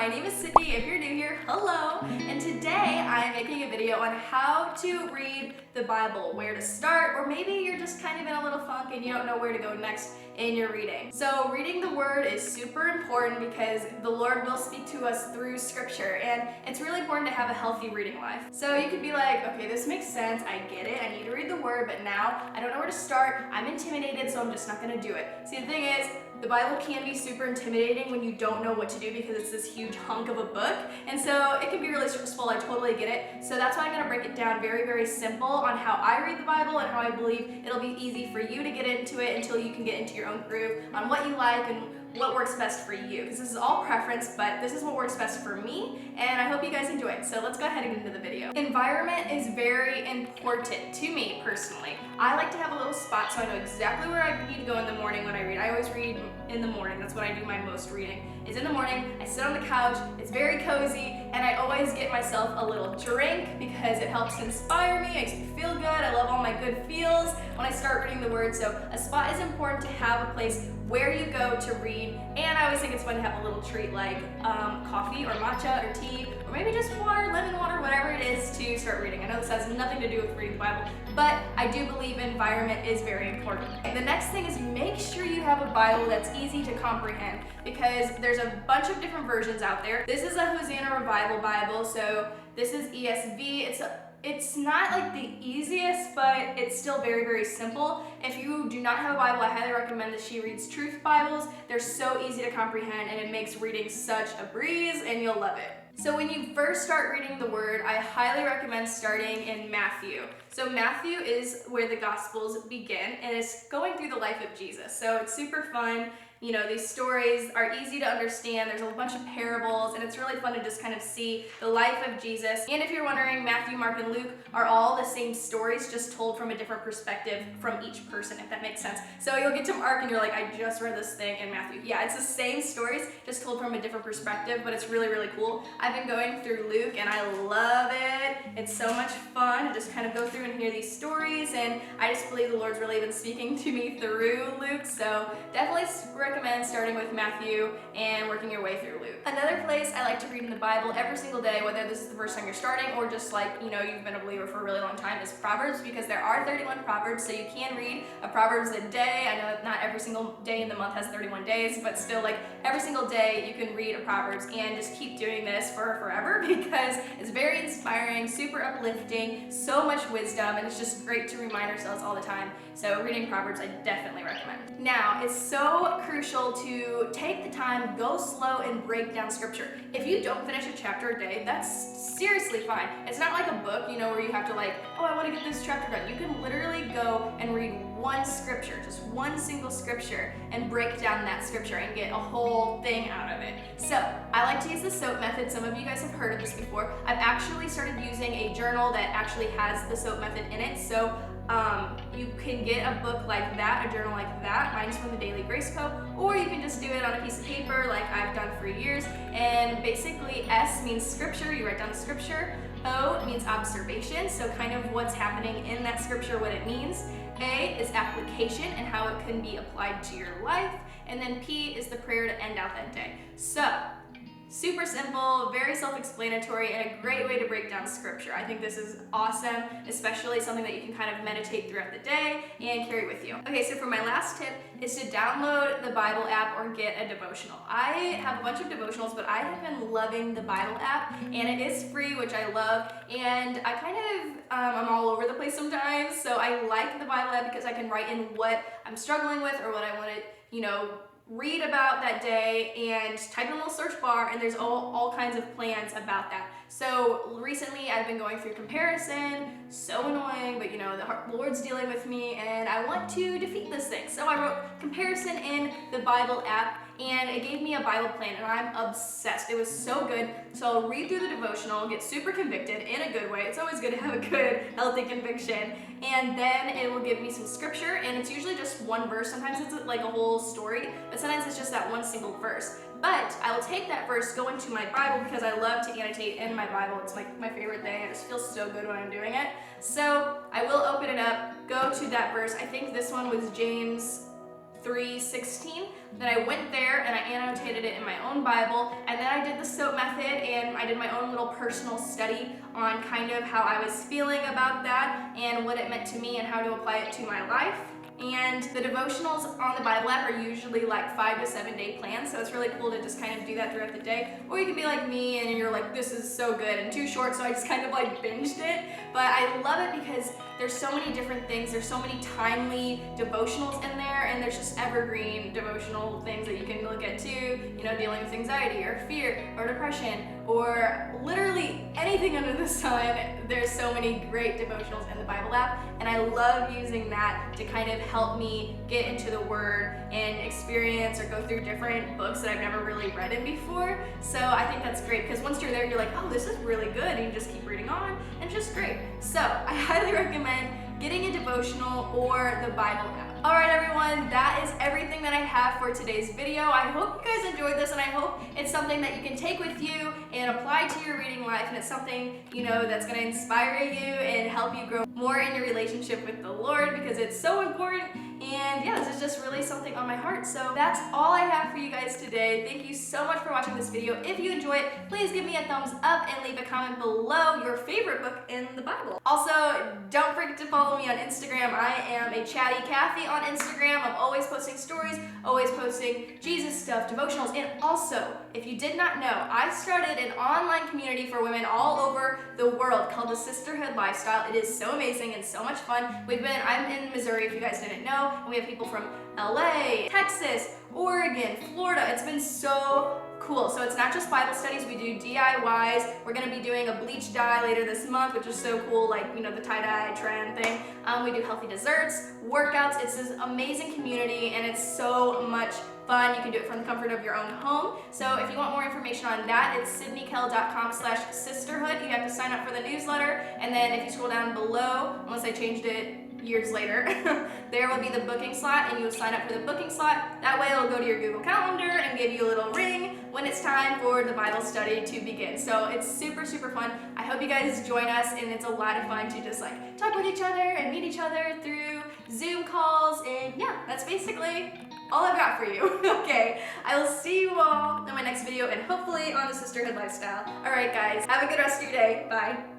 my name is Sydney. If you're new here, hello. And today I am making a video on how to read the Bible, where to start, or maybe you're just kind of in a little funk and you don't know where to go next in your reading. So reading the Word is super important because the Lord will speak to us through Scripture, and it's really important to have a healthy reading life. So you could be like, okay, this makes sense, I get it, I need to read the Word, but now I don't know where to start, I'm intimidated, so I'm just not gonna do it. See, the thing is, the Bible can be super intimidating when you don't know what to do because it's this huge hunk of a book, and so it can be really stressful. I totally get it. So that's why I'm going to break it down very, very simple on how I read the Bible and how I believe it'll be easy for you to get into it until you can get into your own groove on what you like and what works best for you, because this is all preference, but this is what works best for me, and I hope you guys enjoy it. So let's go ahead and get into the video. Environment is very important to me personally. I like to have a little spot so I know exactly where I need to go in the morning when I read. I always read in the morning. That's when I do my most reading. It's in the morning, I sit on the couch, it's very cozy, and I always get myself a little drink because it helps inspire me, makes me feel good. I love all my good feels when I start reading the Word. So a spot is important to have a place where you go to read, and I always think it's fun to have a little treat like coffee or matcha or tea, or maybe just water, lemon water, whatever it is to start reading. I know this has nothing to do with reading the Bible, but I do believe environment is very important. And the next thing is make sure you have a Bible that's easy to comprehend, because there's a bunch of different versions out there. This is a Hosanna Revival Bible, so this is ESV. It's not like the easiest, but it's still very, very simple. If you do not have a Bible, I highly recommend the She Reads Truth Bibles. They're so easy to comprehend, and it makes reading such a breeze, and you'll love it. So when you first start reading the Word, I highly recommend starting in Matthew. So Matthew is where the Gospels begin, and it's going through the life of Jesus. So it's super fun. You know, these stories are easy to understand. There's a bunch of parables, and it's really fun to just kind of see the life of Jesus. And if you're wondering, Matthew, Mark, and Luke are all the same stories, just told from a different perspective from each person, if that makes sense. So you'll get to Mark, and you're like, I just read this thing in Matthew. Yeah, it's the same stories, just told from a different perspective, but it's really, really cool. I've been going through Luke, and I love it. It's so much fun to just kind of go through and hear these stories, and I just believe the Lord's really been speaking to me through Luke, so definitely recommend starting with Matthew and working your way through Luke. Another place I like to read in the Bible every single day, whether this is the first time you're starting or just like, you know, you've been a believer for a really long time, is Proverbs, because there are 31 Proverbs, so you can read a Proverbs a day. I know not every single day in the month has 31 days, but still, like, every single day you can read a Proverbs, and just keep doing this for forever because it's very inspiring, super uplifting, so much wisdom, and it's just great to remind ourselves all the time. So reading Proverbs I definitely recommend. Now, it's so crucial to take the time, go slow, and break down Scripture. If you don't finish a chapter a day, that's seriously fine. It's not like a book, you know, where you have to like, oh, I want to get this chapter done. You can literally go and read one scripture, just one single scripture, and break down that scripture and get a whole thing out of it. So I like to use the SOAP method. Some of you guys have heard of this before. I've actually started using a journal that actually has the SOAP method in it. So you can get a book like that, a journal like that. Mine's from the Daily Grace Co. Or you can just do it on a piece of paper like I've done for years. And basically S means scripture, you write down the scripture. O means observation, so kind of what's happening in that scripture, what it means. A is application and how it can be applied to your life. And then P is the prayer to end out that day. So super simple, very self-explanatory, and a great way to break down Scripture. I think this is awesome, especially something that you can kind of meditate throughout the day and carry with you. Okay, so for my last tip is to download the Bible app or get a devotional. I have a bunch of devotionals, but I have been loving the Bible app, and it is free, which I love, and I kind of, I'm all over the place sometimes, so I like the Bible app because I can write in what I'm struggling with or what I want to, you know, read about that day, and type in a little search bar, and there's all kinds of plans about that. So recently I've been going through comparison, so annoying, but you know, the Lord's dealing with me and I want to defeat this thing. So I wrote comparison in the Bible app, and it gave me a Bible plan, and I'm obsessed. It was so good. So I'll read through the devotional, get super convicted in a good way. It's always good to have a good, healthy conviction. And then it will give me some scripture, and it's usually just one verse. Sometimes it's like a whole story, but sometimes it's just that one single verse. But I will take that verse, go into my Bible, because I love to annotate in my Bible. It's like my favorite thing. It just feels so good when I'm doing it. So I will open it up, go to that verse. I think this one was James 3:16. Then I went there and I annotated it in my own Bible, and then I did the SOAP method and I did my own little personal study on kind of how I was feeling about that and what it meant to me and how to apply it to my life. And the devotionals on the Bible app are usually like 5 to 7 day plans, so it's really cool to just kind of do that throughout the day. Or you can be like me and you're like, this is so good and too short, so I just kind of like binged it. But I love it because there's so many different things, there's so many timely devotionals in there, and there's just evergreen devotional things that you can look at too, you know, dealing with anxiety or fear or depression or literally anything under the sun. There's so many great devotionals in the Bible app, and I love using that to kind of help me get into the Word and experience or go through different books that I've never really read in before. So I think that's great because once you're there, you're like, oh, this is really good, and you just keep reading on, and it's just great. So I highly recommend getting a devotional or the Bible app. Alright everyone, that is everything that I have for today's video. I hope you guys enjoyed this, and I hope it's something that you can take with you and apply to your reading life, and it's something, you know, that's going to inspire you and help you grow more in your relationship with the Lord, because it's so important. And yeah, this is just really something on my heart. So that's all I have for you guys today. Thank you so much for watching this video. If you enjoy it, please give me a thumbs up and leave a comment below your favorite book in the Bible. Also, don't forget to follow me on Instagram. I am a chatty Kathy on Instagram. I'm always posting stories, always posting Jesus stuff, devotionals, and also, if you did not know, I started an online community for women all over the world called the Sisterhood Lifestyle. It is so amazing and so much fun. I'm in Missouri, if you guys didn't know, and we have people from LA, Texas, Oregon, Florida. It's been so cool. So it's not just Bible studies, we do DIYs. We're gonna be doing a bleach dye later this month, which is so cool, like, you know, the tie-dye trend thing. We do healthy desserts, workouts. It's this amazing community, and it's so much fun. You can do it from the comfort of your own home. So if you want more information on that, it's sydneykell.com/sisterhood. You have to sign up for the newsletter, and then if you scroll down below, unless I changed it years later, there will be the booking slot, and you will sign up for the booking slot. That way it'll go to your Google Calendar and give you a little ring when it's time for the Bible study to begin. So it's super, super fun. I hope you guys join us, and it's a lot of fun to just like talk with each other and meet each other through Zoom calls, and yeah, that's basically all I've got for you. Okay, I will see you all in my next video, and hopefully on the Sisterhood Lifestyle. Alright guys, have a good rest of your day. Bye.